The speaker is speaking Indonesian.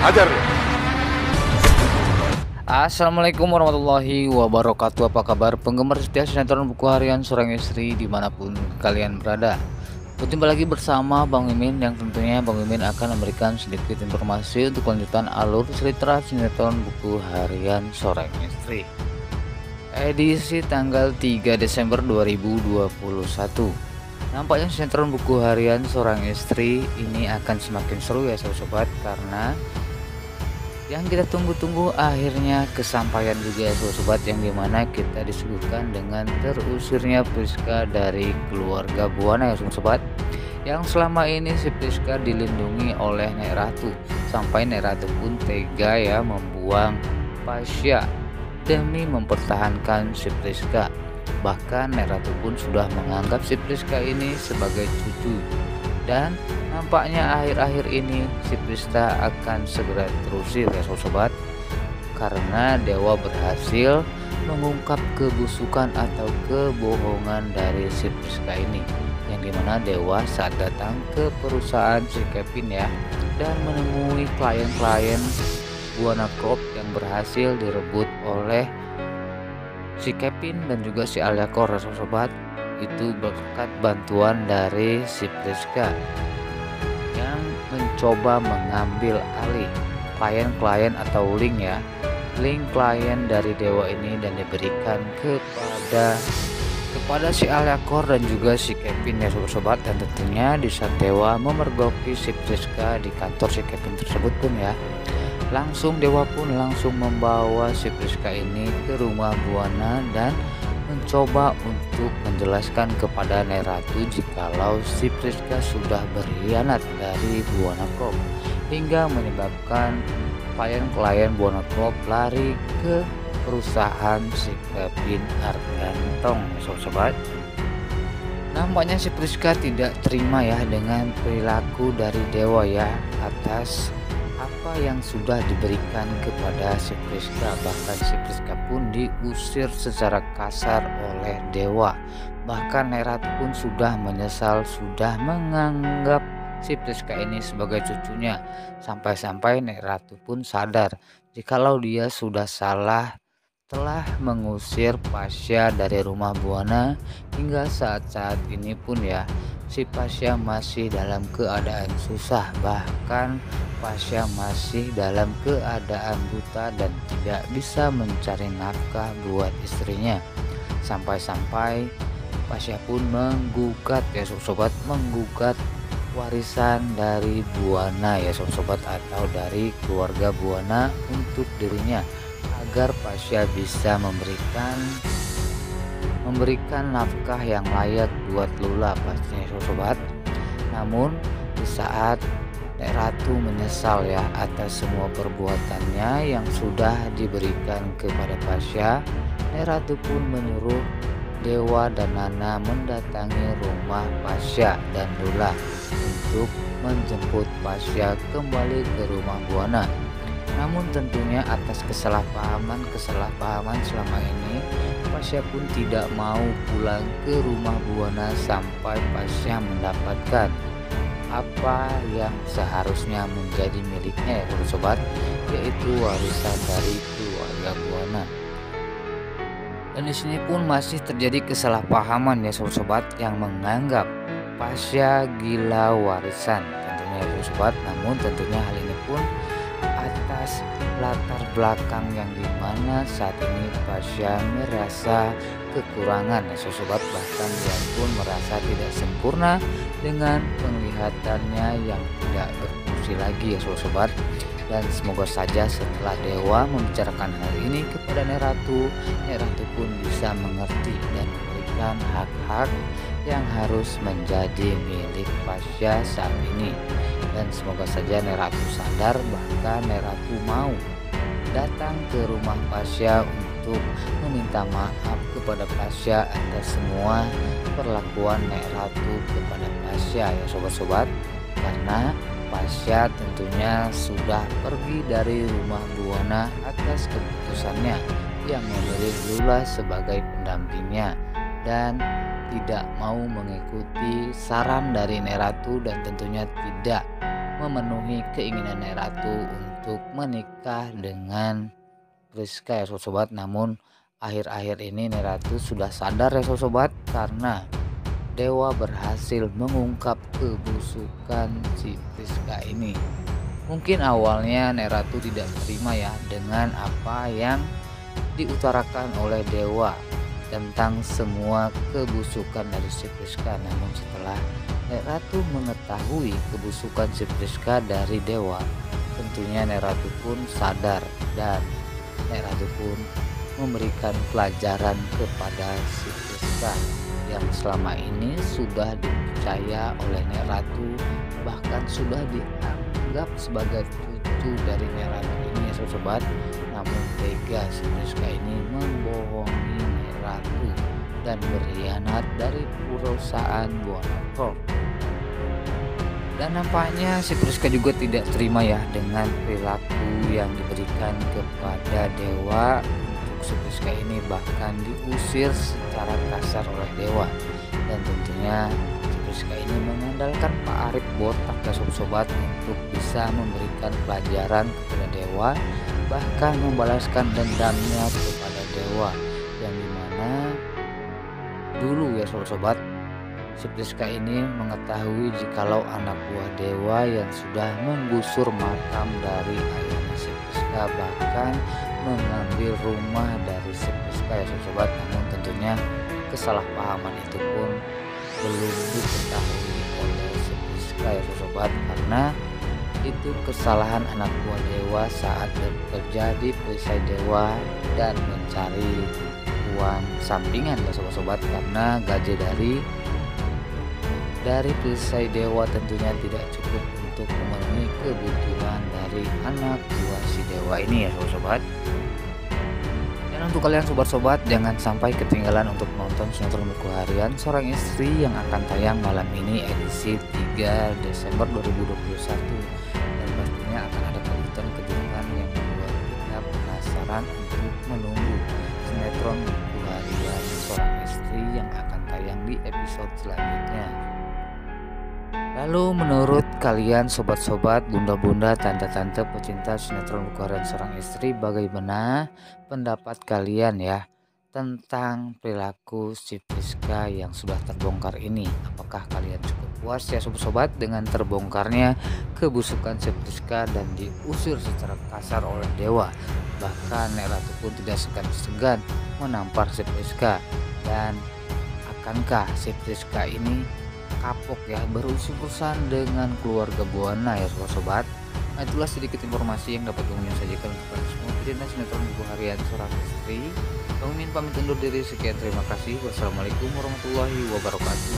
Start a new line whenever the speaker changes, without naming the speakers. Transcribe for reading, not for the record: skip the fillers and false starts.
Hajar dia.
Assalamualaikum warahmatullahi wabarakatuh. Apa kabar penggemar setia sinetron buku harian Seorang Istri dimanapun kalian berada. Berjumpa lagi bersama Bang Mimin, yang tentunya Bang Mimin akan memberikan sedikit informasi untuk lanjutan alur cerita sinetron buku harian Seorang Istri edisi tanggal 3 Desember 2021. Nampaknya sinetron buku harian Seorang Istri ini akan semakin seru ya sobat, karena yang kita tunggu-tunggu akhirnya kesampaian juga ya sobat, yang dimana kita disuguhkan dengan terusirnya Priska dari keluarga Buana ya sobat, yang selama ini si Priska dilindungi oleh Nek Ratu, sampai Nek Ratu pun tega ya membuang Pasya demi mempertahankan si Priska. Bahkan Nek Ratu pun sudah menganggap si Priska ini sebagai cucu, dan nampaknya akhir-akhir ini si Priska akan segera terusir ya sobat, karena Dewa berhasil mengungkap kebusukan atau kebohongan dari si Priska ini, yang dimana Dewa saat datang ke perusahaan si Kevin ya, dan menemui klien-klien Buana Corp yang berhasil direbut oleh si Kevin dan juga si Aliakor ya sobat. Itu berkat bantuan dari si Priska yang mencoba mengambil alih klien-klien atau link klien dari Dewa ini, dan diberikan kepada si Aliakor dan juga si Kevin ya sobat. Dan tentunya di saat Dewa memergoki si Priska di kantor si Kevin tersebut pun ya, Dewa pun langsung membawa si Priska ini ke rumah Buana dan mencoba untuk menjelaskan kepada Nek Ratu jikalau si Priska sudah berkhianat dari Buana Corp, hingga menyebabkan klien-klien Buana Corp lari ke perusahaan si Kevin Hargantong sobat. Nampaknya si Priska tidak terima ya dengan perilaku dari Dewa ya, atas apa yang sudah diberikan kepada si Priska. Bahkan si Priska pun diusir secara kasar oleh Dewa. Bahkan Nek Ratu pun sudah menyesal, sudah menganggap si Priska ini sebagai cucunya. Sampai-sampai Nek Ratu pun sadar jikalau dia sudah salah, telah mengusir Pasya dari rumah Buana. Hingga saat-saat ini pun ya, si Pasya masih dalam keadaan susah, bahkan Pasya masih dalam keadaan buta dan tidak bisa mencari nafkah buat istrinya. Sampai-sampai Pasya pun menggugat ya sobat, menggugat warisan dari Buana ya sobat, atau dari keluarga Buana untuk dirinya, agar Pasya bisa memberikan nafkah yang layak buat Lula pastinya sobat. Namun di saat Nek Ratu menyesal ya atas semua perbuatannya yang sudah diberikan kepada Pasya, Nek Ratu pun menyuruh Dewa dan Nana mendatangi rumah Pasya dan Lula untuk menjemput Pasya kembali ke rumah Buana. Namun tentunya atas kesalahpahaman selama ini, Pasya pun tidak mau pulang ke rumah Buana sampai Pasya mendapatkan apa yang seharusnya menjadi miliknya ya sobat, yaitu warisan dari keluarga Buana. Dan di sini pun masih terjadi kesalahpahaman ya sobat, yang menganggap Pasya gila warisan tentunya ya sobat. Namun tentunya hal ini pun atas latar belakang yang dimana saat ini Pasya merasa kekurangan ya sobat, bahkan dia pun merasa tidak sempurna dengan penglihatannya yang tidak berfungsi lagi ya sobat. Dan semoga saja setelah Dewa membicarakan hal ini kepada Nek Ratu pun bisa mengerti dan memberikan hak-hak yang harus menjadi milik Pasya saat ini. Dan semoga saja Nek Ratu sadar, bahkan Nek Ratu mau datang ke rumah Pasya untuk meminta maaf kepada Pasya atas semua perlakuan Nek Ratu kepada Pasya ya sobat-sobat, karena Pasya tentunya sudah pergi dari rumah Buana atas keputusannya yang memilih Lula sebagai pendampingnya dan tidak mau mengikuti saran dari Nek Ratu, dan tentunya tidak memenuhi keinginan Nek Ratu untuk menikah dengan Priska ya sobat. Namun akhir-akhir ini Nek Ratu sudah sadar ya sobat, karena Dewa berhasil mengungkap kebusukan si Priska ini. Mungkin awalnya Nek Ratu tidak terima ya dengan apa yang diutarakan oleh Dewa tentang semua kebusukan dari si Priska. Namun setelah Nek Ratu mengetahui kebusukan si Priska dari Dewa, tentunya Nek Ratu pun sadar dan Nek Ratu pun memberikan pelajaran kepada si Priska yang selama ini sudah dipercaya oleh Nek Ratu, bahkan sudah dianggap sebagai cucu dari Nek Ratu ini ya sobat. Namun tega si Priska ini membohongi Nek Ratu dan berkhianat dari perusahaan Buana Corp. Dan nampaknya si Priska juga tidak terima ya dengan perilaku yang diberikan kepada Dewa untuk si Priska ini, bahkan diusir secara kasar oleh Dewa. Dan tentunya si Priska ini mengandalkan Pak Arif botak ya sobat untuk bisa memberikan pelajaran kepada Dewa, bahkan membalaskan dendamnya kepada Dewa, yang dimana dulu ya sobat, si Priska ini mengetahui jikalau anak buah Dewa yang sudah menggusur makam dari ayahnya si Priska, bahkan mengambil rumah dari si Priska ya sobat. Namun tentunya kesalahpahaman itu pun belum diketahui oleh si Priska ya sobat, karena itu kesalahan anak buah Dewa saat bekerja di perisai Dewa dan mencari uang sampingan ya sobat-sobat, karena gaji dari perisai Dewa tentunya tidak cukup untuk memenuhi kebutuhan dari anak buah si Dewa ini ya sobat. Dan untuk kalian sobat-sobat, jangan sampai ketinggalan untuk menonton sinetron buku harian Seorang Istri yang akan tayang malam ini edisi 3 Desember 2021. Dan pastinya akan ada kejutan-kejutan yang membuat kita penasaran untuk menunggu sinetron buku harian Seorang Istri yang akan tayang di episode selanjutnya. Lalu menurut kalian sobat-sobat, bunda-bunda, tante-tante pecinta sinetron buku harian Seorang Istri, bagaimana pendapat kalian ya tentang perilaku si Priska yang sudah terbongkar ini? Apakah kalian cukup puas ya sobat-sobat dengan terbongkarnya kebusukan si Priska dan diusir secara kasar oleh Dewa? Bahkan Nek Ratu pun tidak segan-segan menampar si Priska. Dan akankah si Priska ini kapok ya berurusan dengan keluarga Buana ya sobat? Nah, itulah sedikit informasi yang dapat kami sajikan untuk kalian semua pecinta sinetron buku harian Seorang Istri. Kami pamit undur diri, sekian, terima kasih. Wassalamualaikum warahmatullahi wabarakatuh.